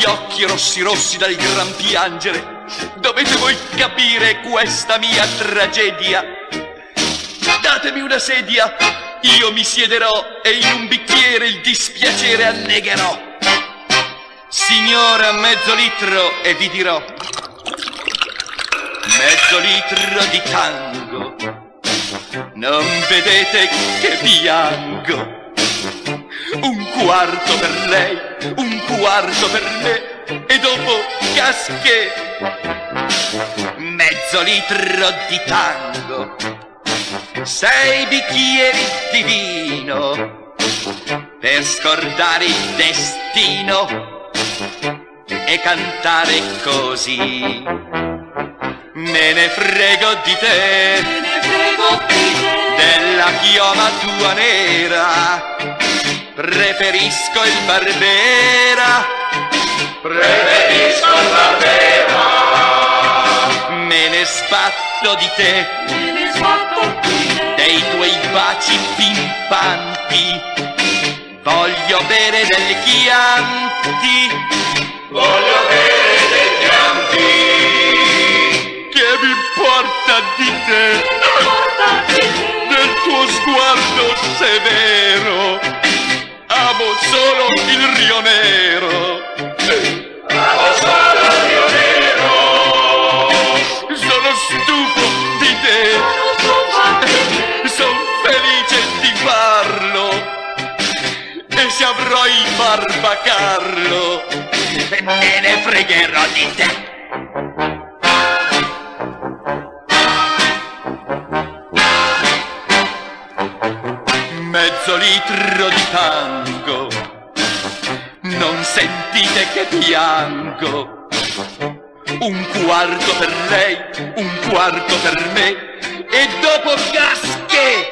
gli occhi rossi rossi dal gran piangere. Dovete voi capire questa mia tragedia. Datemi una sedia, io mi siederò e in un bicchiere il dispiacere annegherò. Signora, mezzo litro e vi dirò. Mezzo litro di tango, non vedete che piango? Un quarto per lei, un quarto per me, e dopo casche. Mezzo litro di tango, 6 bicchieri di vino, per scordare il destino e cantare così. Me ne frego di te, della chioma tua nera, preferisco il Barbera, preferisco il Barbera. Me ne sbatto di te, dei tuoi baci pimpanti, voglio bere del Chianti, voglio bere del Chianti. Che mi importa di te, del tuo sguardo severo? Amo solo il Rio Nero, amo solo il Rio Nero. Sono stufo di te, son felice di farlo, e se avrò il barbacarlo me ne fregherò di te. Mezzo litro di tango, non sentite che piango? Un quarto per lei, un quarto per me, e dopo casche.